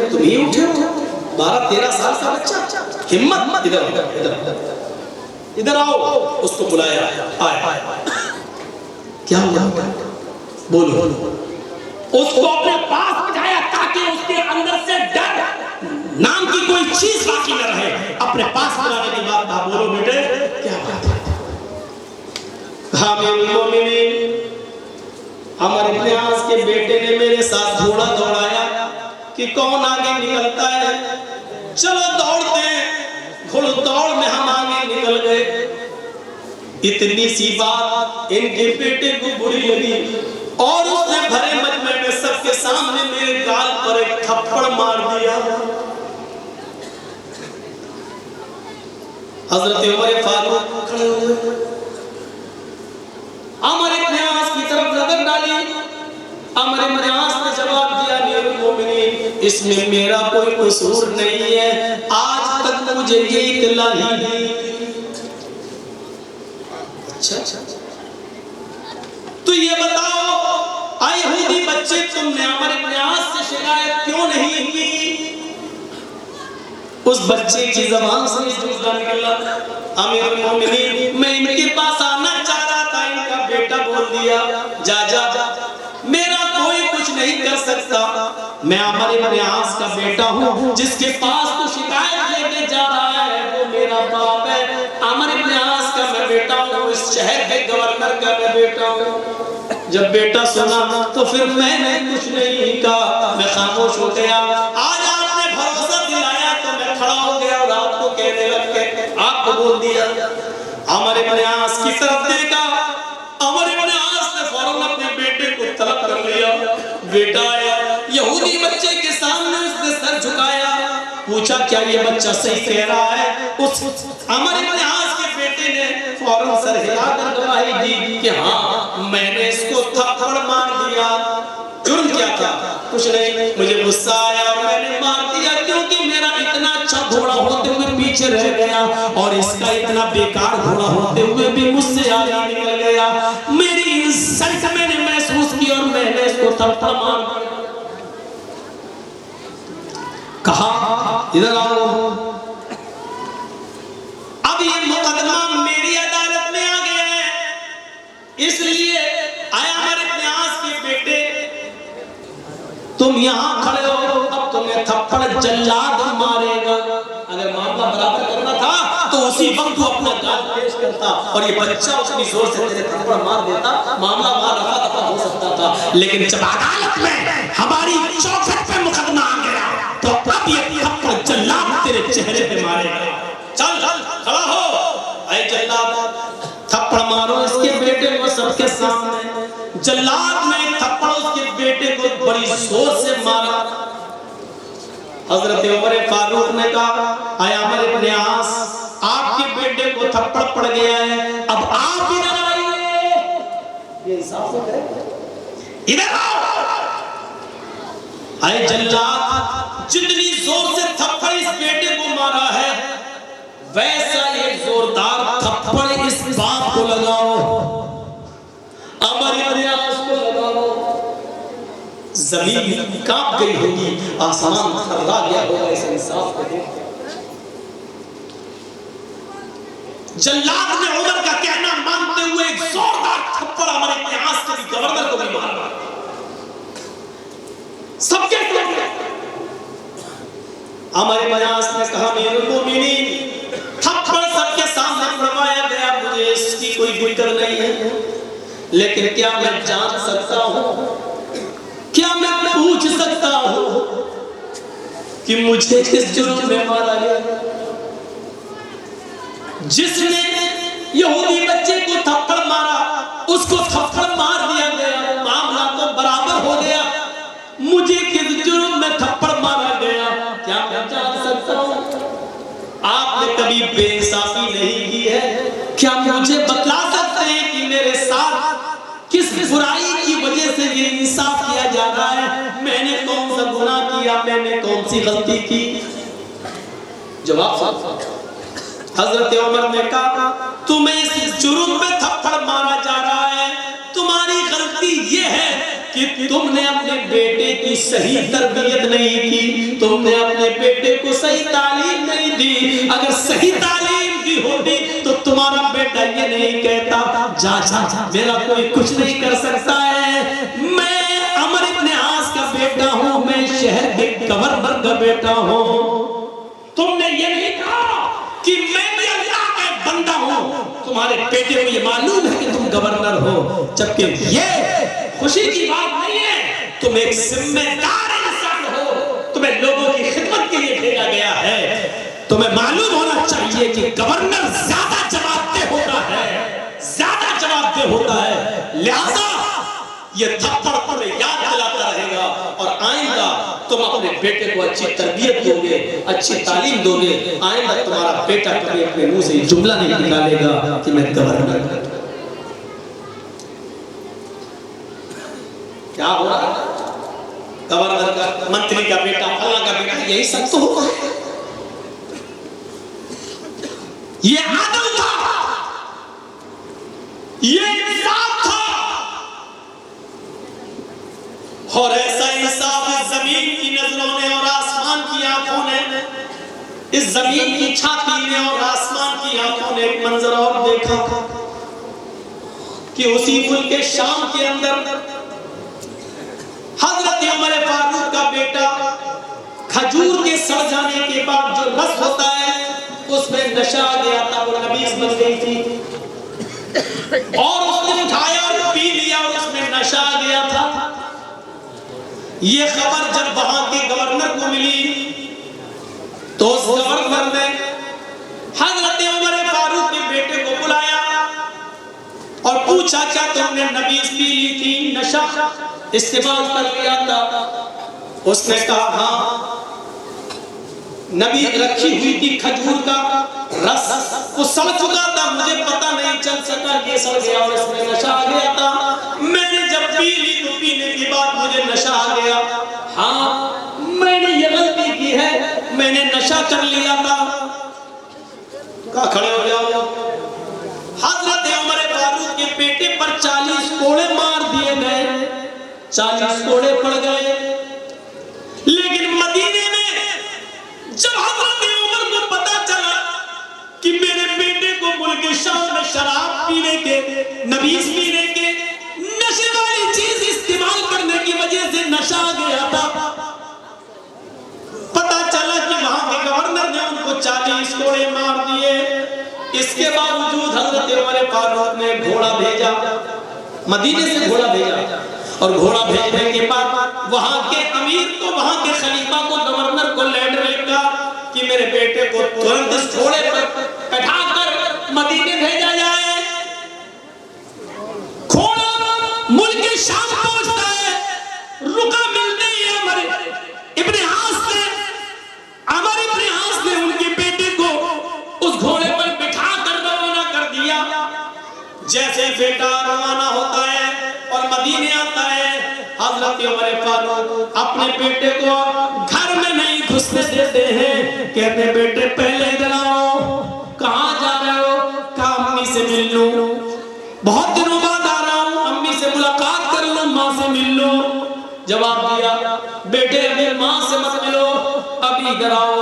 تم ہی اٹھے ہو 12-13 سال کا بچہ, ہمت, ادھر آؤ. اس کو بلایا, آئے, کیا ہوا, بولو. اس کو اپنے پاس بٹھایا تاکہ اس کے اندر سے ڈر نام کی کوئی چیز باقی نہ رہے. اپنے پاس بلانے کی بات کہا, بولو بیٹے کیا بات ہے. کہا میرے مومنین, عمر ابن عاص کے بیٹے نے میرے ساتھ گھوڑا دوڑایا کہ کون آگے نکلتا ہے, چلو دوڑتے ہیں. گھوڑ دوڑ میں ہم آگے نکل گئے. اتنی سی بات ان کے بیٹے کو بری لگی اور اس نے بھرے مجمع میں سب کے سامنے میرے گال پر ایک تھپڑ مار دیا. حضرت عمر فاروق کھڑے ہوئے, عمر ابن عاص کی طرف نظر ڈالی. عمر ابن عاص نے جواب دیا, میرے مومنین اس میں میرا کوئی قصور نہیں ہے, آج تک مجھے یہ اطلاع ہی نہیں. اچھا تو یہ بتاؤ اے یہودی بچے, تم نے عمر ابن عاص سے شکایت کیوں نہیں کی؟ اس بچے کی زبان سے جملہ نکلا, امیر المومنین میں ان کے پاس آنا چاہ رہا تھا, ان کا بیٹا بول دیا جا میرا کوئی کچھ نہیں کر سکتا, میں عمر ابن عاص کا بیٹا ہوں, جس کے پاس تو شکایت لے کے جا رہا ہے وہ میرا باپ ہے. عمر ابن عاص کا میں بیٹا ہوں, اس شہر کے گورنر کا میں بیٹا ہوں. جب بیٹا سنا تو پھر میں نے کچھ نہیں کہا, میں خاموش ہو گیا. آج آپ نے بھروسہ دلایا تو میں کھڑا ہو گیا اور آپ کو کہنے لگ کے آپ کو بول دیا. عمر ابن عاص کی طرف دیکھا, عمر ابن عاص نے فوراً اپنے بیٹے کو طلب کر لیا. بیٹا آیا, یہودی بچے کے سامنے اس نے سر جھکایا, پوچھا کیا یہ بچہ صحیح کہہ رہا ہے؟ اس عمر ابن عاص کے بیٹے نے فوراً سر ہلا کر گواہی دی کہ ہاں میں نے اس کو تھپڑ مار دیا. جرم کیا تھا؟ کچھ نہیں, مجھے غصہ آیا اور میں نے مار دیا کیونکہ میرا اتنا اچھا گھوڑا ہوتے ہوئے پیچھے رہ گیا اور اس کا اتنا بیکار گھوڑا ہوتے ہوئے بھی مجھ سے آگے نکل گیا. میری انسلٹ میں نے محسوس کی اور میں نے اس کو تھپڑ مار دیا. کہا ادھر آؤ, اب یہ مقدمہ میری عدالت میں آ گیا ہے, اس لیے آیا عمر ابن عاص کے بیٹے تم یہاں کھڑے ہو, اب تمہیں تھپڑ جلاد مارے گا. اگر معاملہ برابر کرنا تھا تو اسی وقت وہ اپنا گال پیش کرتا اور یہ بچہ اپنی زور سے تیرے تھپڑ مار دیتا, معاملہ وہاں رفع دفع ہو سکتا تھا. لیکن جب عدالت میں ہماری چوکھٹ پہ مقدمہ آ گیا تو اب یہ تھپڑ جلاد تیرے چہرے پہ مارے گا. چل کھڑا ہو, اے جلاد تھپڑ مارو اس کے بیٹے کو سب کے سامنے. جلاد نے تھپڑ اس کے بیٹے کو بڑی زور سے مارا. حضرت عمر فاروق نے کہا اے عمر ابن عاص, آپ کے بیٹے کو تھپڑ پڑ گیا ہے, اب آپ ادھر آئیے. یہ انصاف ہو گئے, ادھر آؤ. اے جلاد, جتنی زور سے تھپڑ اس بیٹے کو مارا ہے ویسا ایک زوردار تھپڑ اس باپ کو لگاؤ, عمر ابن عاص کو لگاؤ. زمین کانپ گئی ہوگی, آسمان تھرا گیا ہوگا اس انصاف کو دیکھ. جلاد نے عمر کا کہنا مانتے ہوئے ایک زوردار تھپڑ عمر ابن عاص کے گورنر کو بھی مارا. سب کے سامنے عمر ابن عاص نے کہا میرے المومنین, تھپڑ سب کے سامنے پڑوایا گیا, مجھے اس کی کوئی فکر نہیں ہے, لیکن کیا میں جان سکتا ہوں, کیا میں پوچھ سکتا ہوں کہ مجھے کس جرم میں مارا گیا؟ جس نے یہودی بچے کو تھپڑ مارا اس کو تھپڑ مار دیا گیا, معاملہ تو برابر ہو گیا, مجھے کس جرم میں تھپڑ مارا گیا کیا میں جان سکتا ہوں؟ آپ نے کبھی بے انصافی نہیں کی ہے, کیا مجھے بتلا سکتے ہیں کہ میرے ساتھ کس برائی کی وجہ سے یہ انصاف کیا جا رہا ہے؟ میں نے کون سا گناہ کیا, میں نے کون سی غلطی کی؟ جواب حضرت عمر نے کہا تمہیں اس جرم میں تھپڑ مارا جا رہا ہے, تمہاری غلطی یہ ہے کہ تم نے اپنے بیٹے کی صحیح تربیت نہیں کی، تم نے اپنے بیٹے کو صحیح تعلیم نہیں دی۔ اگر صحیح تعلیم دی ہوتی تو تمہارا بیٹا یہ نہیں کہتا جا جا میرا کوئی کچھ نہیں کر سکتا ہے، میں عمر ابن عاص کا بیٹا ہوں، میں شہر کے گورنر کا بیٹا ہوں۔ تم نے یہ نہیں کہا کہ میں بھی اللہ کا بندہ ہوں، تمہارے بیٹے کو یہ معلوم ہے کہ تم گورنر ہو، جبکہ یہ خوشی کی بات نہیں ہے، تم ایک ذمہ دار انسان ہو، تمہیں لوگوں کی خدمت کے لیے بھیجا گیا ہے، تمہیں معلوم ہونا چاہیے کہ گورنر زیادہ جواب دہ ہوتا ہے، زیادہ جواب دہ ہوتا ہے، لہذا یہ تھپڑ تمہیں یاد دلاتا رہے گا، اور آئندہ تم اپنے بیٹے کو اچھی تربیت دو گے، اچھی تعلیم دو گے، آئندہ تمہارا بیٹا کبھی اپنے منہ سے جملہ نہیں نکالے گا کہ میں گورنر ہوں۔ کیا ہو رہا ہے؟ گورنر کا، منتری کا بیٹا، اللہ کا بیٹا، یہی سب تو ہوتا ہے۔ یہ عدل تھا، یہ انصاف تھا، اور ایسا انصاف اس زمین کی نظروں نے اور آسمان کی آنکھوں نے، اس زمین کی چھاتی نے اور آسمان کی آنکھوں نے ایک منظر اور دیکھا کہ اسی ملک شام کے اندر حضرت عمر فاروق کا بیٹا کھجور کے سڑ جانے کے بعد جو رس ہوتا ہے اس میں نشہ آ گیا تھا، وہ نبیذ بن گئی تھی، اور اس نے اٹھایا اور پی لیا اور اس میں نشہ آ گیا تھا۔ یہ خبر جب وہاں کے گورنر کو ملی تو اس گورنر نے حضرت عمر فاروق کے بیٹے کو بلایا اور پوچھا کیا تم نے نبیذ پی لی تھی، نشہ استعمال کر لیا تھا؟ اس نے کہا ہاں، نبیذ رکھی ہوئی تھی کھجور کا رس، وہ سڑ چکا تھا، مجھے پتہ نہیں چل سکا کہ سڑ گیا اور اس میں نشہ آ گیا تھا، میں نے جب پی لی تو پینے کے بعد مجھے نشہ آ گیا، ہاں میں نے یہ غلطی کی ہے، میں نے نشہ کر لیا تھا۔ کہا کھڑے ہو جاؤ۔ حضرت عمر فاروق کے بیٹے پر 40 کوڑے مار دیے گئے، 40 کوڑے پڑ گئے، لیکن مدینے میں جب حضرت عمر کو پتا چلا کہ میرے بیٹے کو ملک شام میں شراب پینے کے، نبیذ پینے کے، نشے والی چیز استعمال کرنے کی وجہ سے نشہ آ گیا تھا، پتا چلا کہ وہاں کے گورنر نے ان کو 40 کوڑے مار دیے، اس کے باوجود حضرت عمر فاروق نے گھوڑا بھیجا، مدینے سے گھوڑا بھیجا، اور گھوڑا بھیجنے کے بعد وہاں کے امیر کو، وہاں کے خلیفہ کو، گورنر کو لیٹر لکھا کہ میرے بیٹے کو ترنت اس گھوڑے پر بٹھا کر مدینے بھیجا جائے۔ گھوڑا ملک شام پہنچتا ہے، رکا ملتے ہی عمر ابن عاص نے ان کے بیٹے کو اس گھوڑے پر بٹھا کر روانہ کر دیا۔ جیسے بیٹا روانہ ہوتا ہے اور مدینے آتا ہے، حضرت عمر فاروق اپنے بیٹے کو گھر میں نہیں گھسنے دیتے ہیں، کہتے بیٹے پہلے ادھر آؤ، کہاں جا رہے ہو؟ کہا امی سے مل لوں، بہت دنوں بعد آ رہا ہوں، امی سے ملاقات کر لوں، ماں سے مل لوں۔ جواب دیا بیٹے ابھی ماں سے مت ملو، ابھی ادھر آؤ،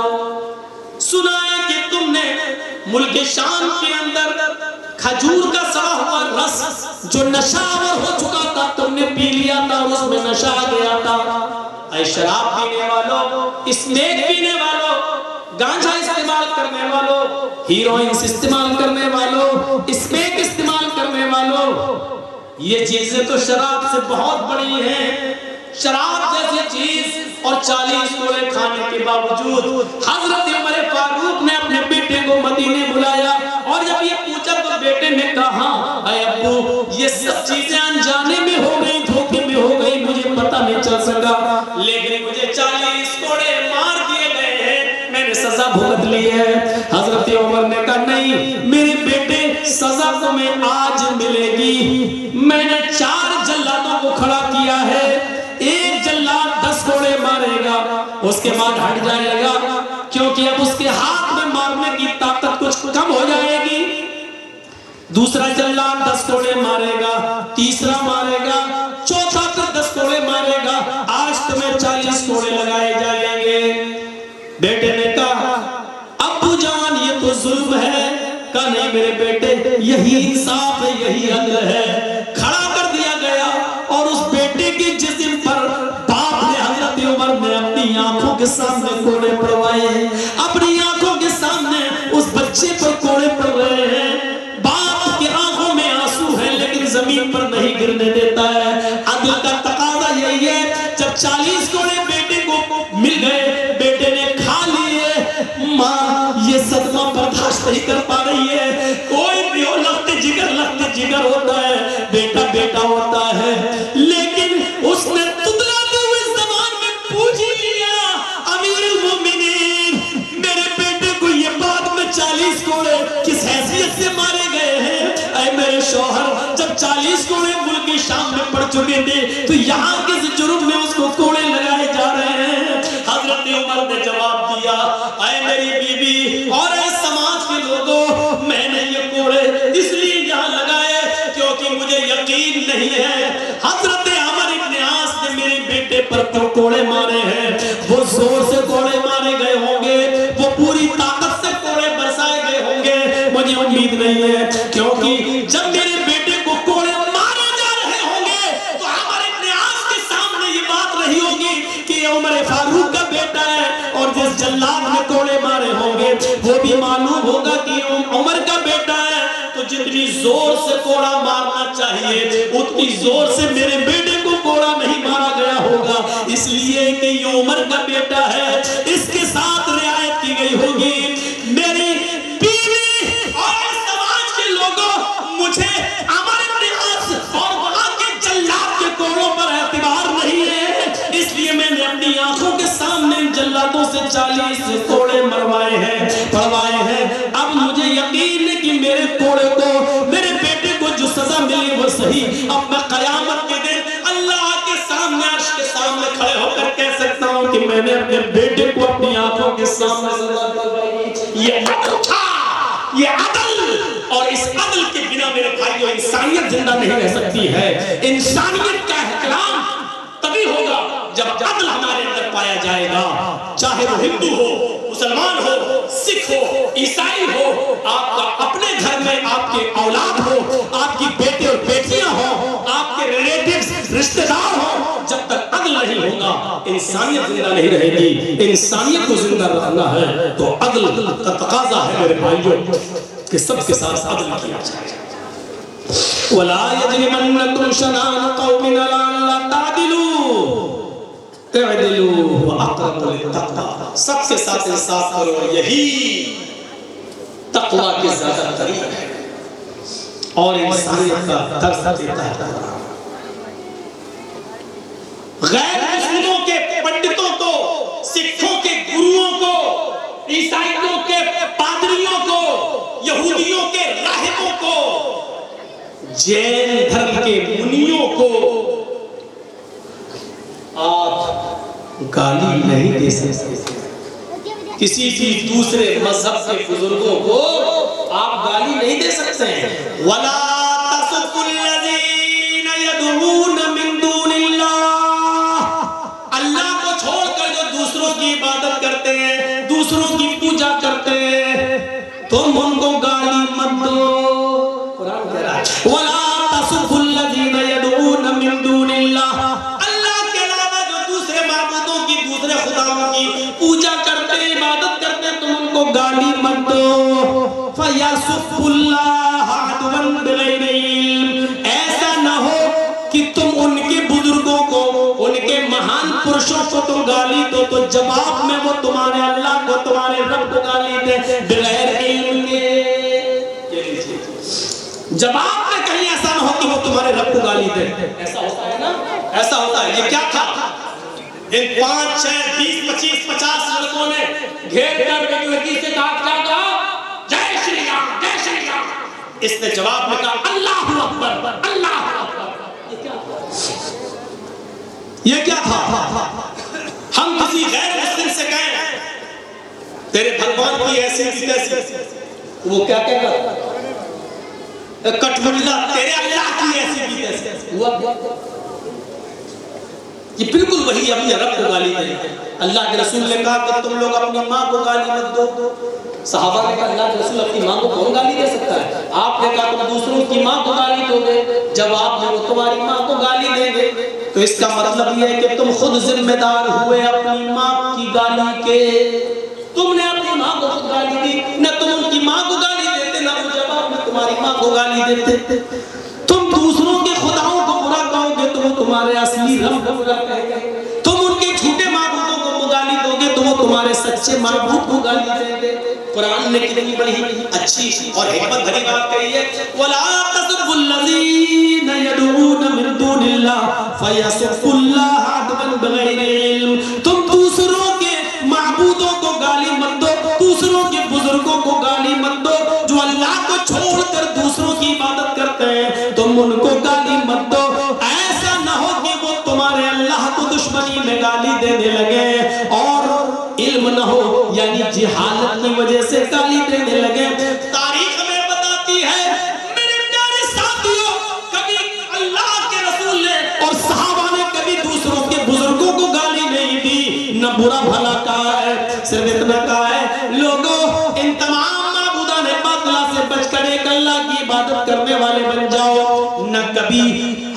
سنا ہے کہ تم نے ملک شام کے اندر کھجور کا سڑا ہوا رس جو نشہ آور ہو چکا تھا تم نے پی لیا تھا، اس میں نشہ آ گیا تھا۔ اے شراب پینے والوں، اسمیک پینے والوں، گانجا استعمال کرنے والوں، ہیروئنس استعمال کرنے والوں، اسمیک استعمال کرنے والوں، یہ چیزیں تو شراب سے بہت بڑی ہیں۔ شراب جیسی چیز اور 40 کوڑے کھانے کے باوجود حضرت عمر فاروق نے اپنے بیٹے کو مدینے بلایا، اور جب یہ پوچھا تو بیٹے نے کہا اے ابو یہ سب چیزیں انجانے میں ہو گئی، دھوکے میں ہو گئی، مجھے پتہ نہیں چل سکا، لیکن مجھے 40 کوڑے مار دیے گئے ہیں، میں نے سزا بھگت لی ہے۔ حضرت عمر نے کہا نہیں میرے بیٹے، سزا تمہیں آج ملے گی، میں نے 4 جلادوں کو کھڑا کیا ہے، ایک جلاد 10 کوڑے مارے گا، اس کے بعد ہٹ جائے گا، کیونکہ اب اس کے ہاتھ میں مارنے کی طاقت کچھ کم ہو جائے گی۔ دوسرا جلاد 10 کوڑے مارے گا، تیسرا مارے گا، چوتھا پھر 10 کوڑے بیٹے نے کہا ابو جان یہ تو ظلم ہے. کہا نہیں میرے بیٹے یہی انصاف ہے, یہی عدل ہے. کھڑا کر دیا گیا اور اس بیٹے کے جسم پر باپ نے حضرت عمر نے اپنی آنکھوں کے سامنے کوڑے پڑوائے. اپنی آنکھوں کے سامنے اس بچے پر کوڑے پڑ رہے ہیں. باپ کی آنکھوں میں آنسو ہے لیکن زمین پر نہیں گرنے دیتا ہے. عدل کا تقاضا یہی ہے. جب 40 کوڑے بیٹے کو مل گئے, بیٹے نے کھا لیے. ماں یہ صدمہ برداشت نہیں کر پا رہی ہے. کوئی بھی ہو لخت جگر ہوتا ہے, بیٹا بیٹا ہوتا ہے. لیکن اس نے تدلاتے ہوئے زبان میں پوچھ لیا امیر المومنین میرے بیٹے کو یہ بات میں 40 کوڑے کس حیثیت سے مارے گئے ہیں؟ اے میرے شوہر جب 40 کوڑے ملک شام میں پڑ چکے تھے تو یہاں کس جرم میں اس کو کوڑے لگائے جا رہے ہیں؟ حضرت عمر نے جواب دیا اے میری بیوی اور اے سماج کے لوگوں, میں نے یہ کوڑے اس لیے یہاں لگائے کیونکہ مجھے یقین نہیں ہے حضرت عمر ابن عاص نے میرے بیٹے پر جو کوڑے مارے ہیں وہ زور سے کوڑے مارے گئے ہوں گے, وہ پوری طاقت سے کوڑے برسائے گئے ہوں گے. مجھے امید نہیں ہے کیونکہ جب میرے بیٹے کو کوڑے مارے جا رہے ہوں گے تو عمر ابن عاص کے سامنے یہ بات رہی ہوگی کہ یہ عمر فاروق کا بیٹا ہے, اور جس جلاد نے کوڑے مارے ہوں گے وہ بھی معلوم ہوگا کہ عمر کا بیٹا ہے. تو جتنی زور سے کوڑا مارنا چاہیے اتنی زور سے میرے بیٹے کو کوڑا نہیں مارا گیا ہوگا, اس لیے کہ یہ عمر کا بیٹا ہے. اس کے ساتھ رعایت کی گئی ہوگی. میری بیوی اور سماج کے لوگوں مجھے عمر ابن عاص اور وہاں کے جلاد کے کوڑوں پر اعتبار نہیں ہے, اس لیے میں نے اپنی آنکھوں کے سامنے جلادوں سے 40 کوڑے پڑوائے ہیں. اب مجھے یقین ہے کہ میرے کوڑے کو, میرے بیٹے کو جو سزا ملی وہ صحیح. اب میں قیامت کے دن اللہ کے سامنے عرش کے سامنے کھڑے ہو کر کہہ سکتا ہوں کہ میں نے اپنے بیٹے کو اپنی آنکھوں کے سامنے سزا دلوائی. یہ عدل تھا, یہ عدل. اور اس عدل کے بنا میرے بھائیوں انسانیت زندہ نہیں رہ سکتی ہے. انسانیت کا احترام تبھی ہوگا جب عدل ہمارے اندر پایا جائے گا. چاہے وہ ہندو ہو, مسلمان ہو, سکھ ہو, عیسائی ہو, آپ کا اپنے گھر میں آپ کے اولاد ہو, آپ کی بیٹے اور بیٹیاں ہو, آپ کے ریلیٹیوز رشتہ دار ہو, جب تک عدل نہیں ہوگا انسانیت زندہ نہیں رہے گی. انسانیت کو زندہ رکھنا ہے تو عدل کا تقاضا ہے میرے بھائیوں کہ سب کے ساتھ عدل کیا جائے. وَلَا يَجْرِمَنَّكُمْ شَنَآنُ قَوْمٍ عَلَىٰ أَلَّا تَعْدِلُوا اعدلوا وَأَقْرَبُ لِلتَّقْوَىٰ. سب کے ساتھ انصاف کرو, یہی تقویٰ کے زیادہ قریب ہے اور انسانیت کا درس دیتا ہے. غیر مسلموں کے پنڈتوں کو, سکھوں کے گروؤں کو, عیسائیوں کے پادریوں کو, یہودیوں کے راہبوں کو, جین دھرم کے منیوں کو آپ گالی نہیں دے سکتے. کسی بھی دوسرے مذہب کے بزرگوں کو آپ گالی نہیں دے سکتے ہیں. وَلَا تَسُبُّوا الَّذِينَ يَدْعُونَ مِن دُونِ اللَّهِ. اللہ کو چھوڑ کر جو دوسروں کی عبادت کرتے ہیں, دوسروں کی پوجا کرتے ہیں, تم ان کو گالی مت دو. قرآن کہہ رہا ہے وَلَا تَسُبُّوا الَّذِينَ يَدْعُونَ مِن دُونِ اللَّهِ. دوسرے خداؤں کی پوجا کرتے, عبادت کرتے, تم ان کو گالی مت دو. فَيَسُبُّ اللَّهَ عَدْوًا بِغَيْرِ عِلْمٍ. ایسا نہ ہو کہ تم ان کے بزرگوں کو, ان کے مہان پرشوں کو تم گالی دو تو جواب میں وہ تمہارے اللہ کو, تمہارے رب کو گالی دے بغیر علم کے. جواب میں کہیں ایسا نہ ہو کہ وہ تمہارے رب کو گالی دے. ایسا ہوتا ہے نا, ایسا ہوتا ہے. یہ کیا تھا؟ ان 5, 6, 20, 25, 50 لڑکوں نے گھیر کر ایک لڑکی سے کہا جے شری رام, جے شری رام. اس نے جواب میں کہا اللہ اکبر, اللہ اکبر. یہ کیا تھا؟ ہم کسی غیر مسلم سے کہیں تیرے بھگوان کی ایسی تیسی, وہ کیا کہے گا کٹملا تیرے اللہ کی ایسی تیسی. یہ بالکل وہی اپنے رب کو گالی دے. اللہ کے رسول نے کہا کہ تم لوگ اپنی ماں کو گالی مت دو. صحابہ نے کہا اللہ کے رسول اپنی ماں کو کون گالی دے سکتا ہے؟ آپ نے کہا تم دوسروں کی ماں کو گالی دو گے، جب آپ نے وہ تمہاری ماں کو گالی دیں گے تو اس کا مطلب یہ ہے کہ تم خود ذمہ دار ہوئے اپنی ماں کی گالی کے. تم نے اپنی ماں کو خود گالی دی، نہ تم ان کی ماں کو گالی دیتے، نہ وہ جواب میں تمہاری ماں کو گالی دیتے. تم دوسروں کے خداؤں کو برا کہو گے تو وہ تمہارے اصلی رب کو برا کہے گا. تم ان کے جھوٹے معبودوں کو گالی دو گے تو وہ تمہارے سچے معبود کو گالی دیں گے. قرآن نے کتنی بڑی اچھی اور حکمت بھری بات کہی ہے، وَلَا تَسُبُّوا الَّذِينَ يَدْعُونَ مِن دُونِ اللَّهِ فَيَسُبُّوا اللَّهَ عَدْوًا بِغَيْرِ عِلْمٍ. تم دوسروں کے معبودوں کو گالی مت دو، دوسروں کے بزرگوں کو گالی مت دو. جو اللہ کو چھوڑ کر دوسروں کی عبادت کرتے ہیں تم ان کو گالی مت دو. ایسا نہ ہو کہ وہ تمہارے اللہ کو دشمنی میں گالی دینے لگے اور علم نہ ہو، یعنی جہالت کی وجہ سے گالی دینے لگے. تاریخ میں بتاتی ہے میرے پیارے ساتھیوں، کبھی اللہ کے رسول نے اور صحابہ نے کبھی دوسروں کے بزرگوں کو گالی نہیں دی، نہ برا بھلا کہا ہے. صرف اتنا کہا ہے لوگوں ان تمام معبودان باطلہ سے بچ کر ایک اللہ کی عبادت کرنے والے بن جاؤ. نہ کبھی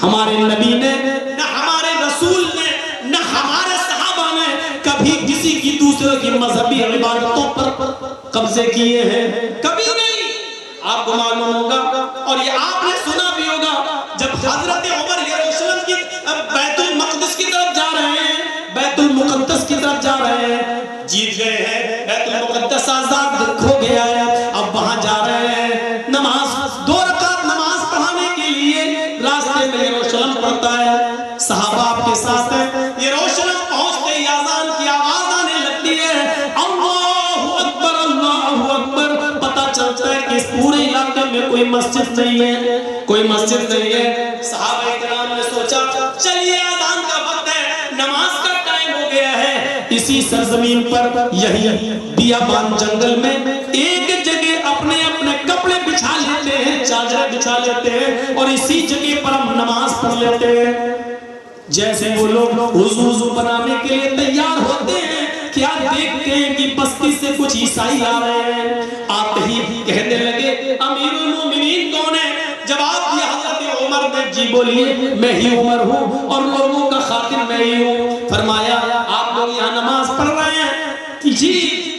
ہمارے نبی نے، نہ ہمارے رسول نے، نہ ہمارے صحابہ نے کبھی کسی کی دوسرے کی مذہبی عبادتوں پر قبضے کیے ہیں، کبھی نہیں. آپ کو معلوم ہوگا اور یہ آپ نے سنا بھی ہوگا، جب حضرت عمر یروشلم کی بیت المقدس کی طرف جا رہے ہیں، بیت المقدس کی طرف جا رہے ہیں، جیت گئے ہیں، بیت المقدس آزاد ہو گیا ہے، اب وہاں جا رہے ہیں نماز 2 رکعت نماز پڑھانے کے لیے. راستے میں یروشلم پڑتا ہے، صحابہ آپ کے ساتھ ہیں. یروشلم پہنچتے ہی اذان کی آواز آنے لگتی ہے، اللہ اکبر اللہ اکبر. پتہ چلتا ہے کہ اس پورے علاقے میں کوئی مسجد نہیں ہے، کوئی مسجد نہیں ہے. صحابہ کرام نے سوچا چلیے اذان کا وقت ہے، نماز کا ٹائم ہو گیا ہے. اسی سرزمین پر یہی بیابان جنگل میں ایک جگہ اپنے اپنے کپڑے بچھا لیتے ہیں، چادریں بچھا لیتے ہیں اور اسی جگہ پر ہم نماز پڑھ لیتے ہیں. جیسے وہ لوگ وضو بنانے کے لیے تیار ہوتے ہیں، کیا دیکھتے ہیں کہ بستی سے کچھ عیسائی آ رہے ہیں. آتے ہی کہنے لگے امیر المومنین کون ہے؟ جواب دیا حضرت عمر نے، جی بولیے میں ہی عمر ہوں اور لوگوں کا خاتم میں ہی ہوں. فرمایا آپ لوگ یہاں نماز پڑھ رہے ہیں؟ جی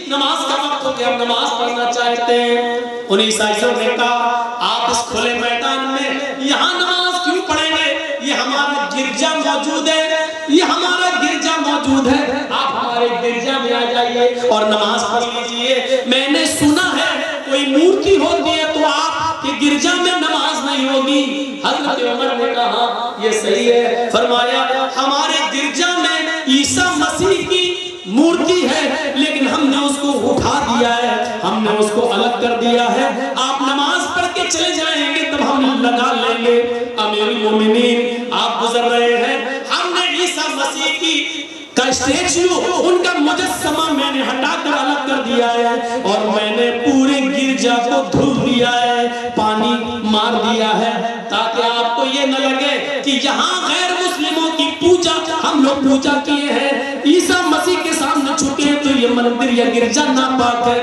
نماز کا وقت ہو گیا، ہم نماز پڑھنا چاہتے ہیں. ان عیسائیوں نے کہا آپ اس کھلے میدان میں یہاں نماز کیوں پڑھیں گے؟ یہ ہمارا گرجا موجود ہے، یہ ہمارا گرجا موجود ہے، آپ ہمارے گرجا میں آ جائیے اور نماز پڑھ لیجئے. میں نے سنا ہے کوئی مورتی ہوتی ہے تو آپ کے گرجا میں نماز نہیں ہوگی. حضرت عمر نے کہا یہ صحیح ہے. فرمایا ہمارے گرجا میں عیسیٰ مسیح کی مورتی ہے لیکن ہم نے اس کو اٹھا دیا ہے، ہم نے اس کو الگ کر دیا ہے. آپ نماز پڑھ کے چلے جائیں گے تب ہم لگا لیں گے. امیر المومنین آپ گزر رہے ہیں، ہم نے عیسیٰ مسیح کی کا اسٹیچو، ان کا مجسمہ میں نے ہٹا کر الگ کر دیا ہے اور میں نے پورے گرجا کو دھل دیا ہے، پانی مار دیا ہے تاکہ آپ کو یہ نہ لگے کہ یہاں غیر مسلموں کی پوجا ہم لوگ پوجا کیے ہیں، عیسیٰ مسیح کے سامنے چھکے ہیں تو یہ مندر یا گرجا ناپاک ہے.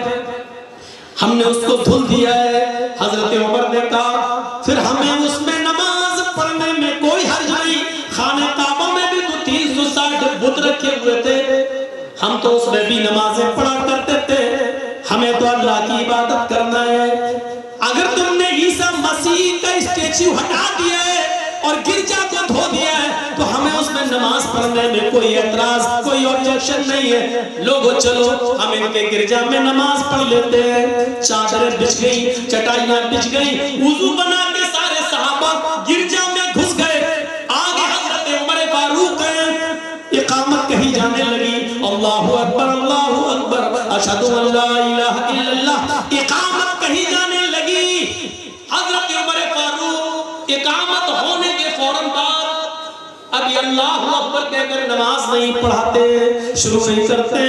ہم نے اس کو دھل دیا ہے. حضرت عمر نے کہا پھر ہمیں اس میں نماز پڑھنے میں کوئی حرج نہیں. خانہ کعبہ میں بھی تو 360 بت رکھے ہوئے تھے، ہم تو اس میں بھی نمازیں پڑھا کرتے تھے. ہمیں تو اللہ کی عبادت کرنا ہے. اگر تم نے عیسیٰ مسیح کا اسٹیچو ہٹا دیا ہے اور گرجا کو دھو دیا ہے تو ہمیں اس میں نماز پڑھنے میں کوئی اعتراض، کوئی آبجیکشن نہیں ہے. لوگو چلو ہم ان کے گرجا میں نماز پڑھ لیتے ہیں. چادریں بچھ گئی، چٹائیاں بچھ گئی، وضو بنا کے سارے صحابہ گرجا میں گھس گئے. آگے حضرت عمر فاروق ہیں، اقامت کہی جانے لگی، اللہ اکبر اللہ اکبر اشہد ان لا الہ الا اللہ، اقامت کہی جانے لگی. حضرت عمر فاروق اقامت ہونے کے فوراً بعد ابھی اللہ اکبر کہہ کر نماز نہیں پڑھاتے، شروع نہیں کرتے.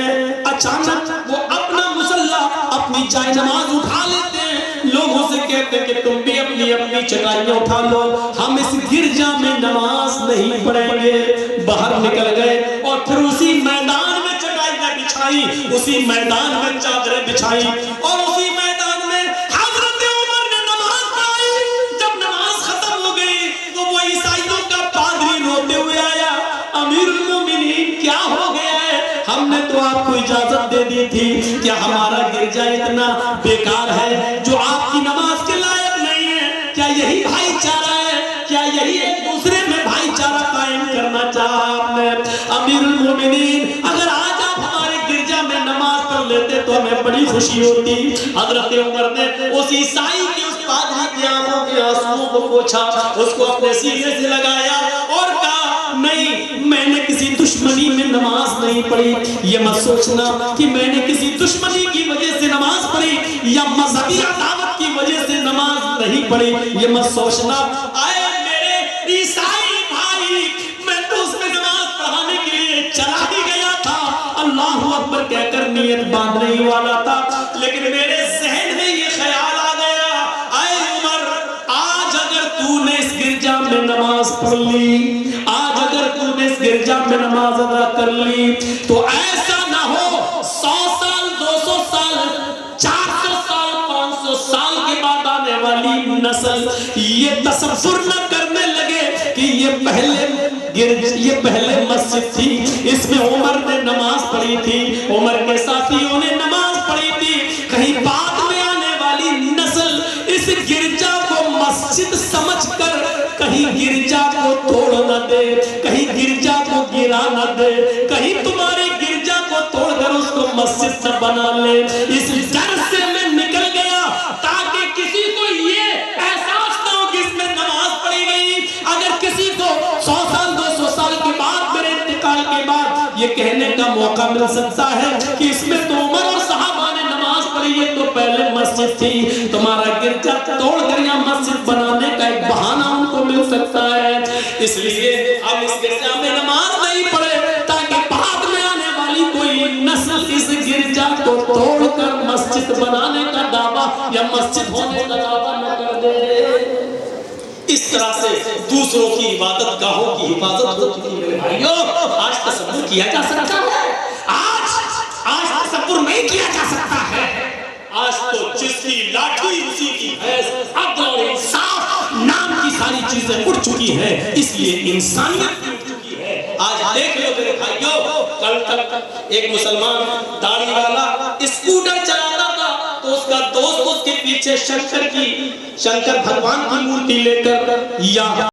اچانک وہ اپنا مصلی، اپنی جائے نماز اٹھا لیتے ہیں. لوگوں سے کہتے ہیں کہ تم بھی اپنی اپنی چٹائیاں اٹھا لو، ہم اس گرجا میں نماز نہیں پڑھیں گے. باہر نکل گئے اور پھر اسی میدان میں چٹائی آئی، اسی میدان میں چادریں بچھائی اور اسی میدان میں حضرت عمر نے نماز پڑھائی۔ جب نماز ختم ہو گئی تو وہ عیسائیوں کا پادری روتے ہوئے آیا، امیر المومنین کیا ہو گیا ہے؟ ہم نے تو آپ کو اجازت دے دی تھی، کیا ہمارا گرجا اتنا بیکار ہے جو آپ کی نماز کے لائق نہیں ہے؟ کیا یہی بھائی چارہ ہے؟ کیا یہی ایک دوسرے میں بھائی چارہ قائم کرنا چاہا آپ نے؟ امیر المومنین اگر آج آپ ہمارے گرجا میں نماز پڑھ لیتے تو ہمیں بڑی خوشی ہوتی۔ حضرت عمر نے اس عیسائی کی اس پادری کی آنکھوں کے آنسوؤں کو پوچھا، اس کو اپنے سینے سے لگایا اور کہا نہیں، میں نے کسی دشمنی میں نماز نہیں پڑھی، یہ مت سوچنا کہ میں نے کسی دشمنی کی وجہ سے نماز پڑھی یا مذہبی عداوت کی وجہ سے نماز نہیں پڑھی، یہ مت سوچنا۔ آئے میرے عیسائی بھائی، میں تو اس میں نماز پڑھانے کے لیے چلا ہی گیا تھا، اللہ اکبر کہہ کر نیت باندھنے ہی والا تھا، لیکن میرے ذہن میں یہ خیال آ گیا، اے عمر آج اگر تو نے اس گرجا میں نماز پڑھ لی، آج اگر تو نے اس گرجا میں نماز ادا کر لی تو ایسا نہ ہو 100 سال 200 سال 400 سال 500 سال کے بعد آنے والی نسل یہ تصور نہ کرنے لگے کہ یہ پہلے مسجد تھی، اس میں عمر نے نماز پڑھی تھی، عمر کے ساتھیوں نے نماز پڑھی تھی، کہیں بعد میں آنے والی نسل اس گرجا کو مسجد سمجھ کر کہیں گرجا کو توڑ نہ دے، کہیں گرجا کو گرا نہ دے، کہیں تمہارے گرجا کو توڑ کر اس کو مسجد نہ بنا لے۔ اس ڈر سے میں نکل گیا تاکہ کسی کو یہ احساس نہ ہو کہ اس میں نماز پڑھی گئی۔ اگر کسی کو 100 سال 200 سال کے بعد میرے انتقال کے بعد یہ کہنے کا موقع مل سکتا ہے کہ اس میں تو عمر اور صحابہ نے نماز پڑھی، یہ تو پہلے مسجد تھی، تمہارا گرجا توڑ کر یا مسجد بنانے کا ایک بہانہ ان کو مل سکتا ہے، اس لیے ہم اس گرجا میں نماز نہیں پڑھے تاکہ بعد میں آنے والی کوئی نسل اس گرجا کو توڑ کر مسجد بنانے کا دعویٰ یا مسجد ہونے کا دعویٰ نہ کر دے۔ اس طرح سے دوسروں کی عبادت گاہوں کی حفاظت ہوتی ہے میرے بھائیوں۔ آج تصور کیا جا سکتا ہے، آج تصور نہیں کیا جا سکتا ہے، آج تو جس کی لاٹھی اسی کی حیث، عدل اور انصاف نام کی ساری چیزیں اٹھ چکی ہیں، اس لیے انسانیت بھی اٹھ چکی ہے۔ آج دیکھ لو میرے بھائیوں، کل تک ایک مسلمان داڑھی والا اسکوٹر چلاتا تھا تو اس کا دوست اس کے پیچھے شنکر بھگوان کی مورتی لے کر یا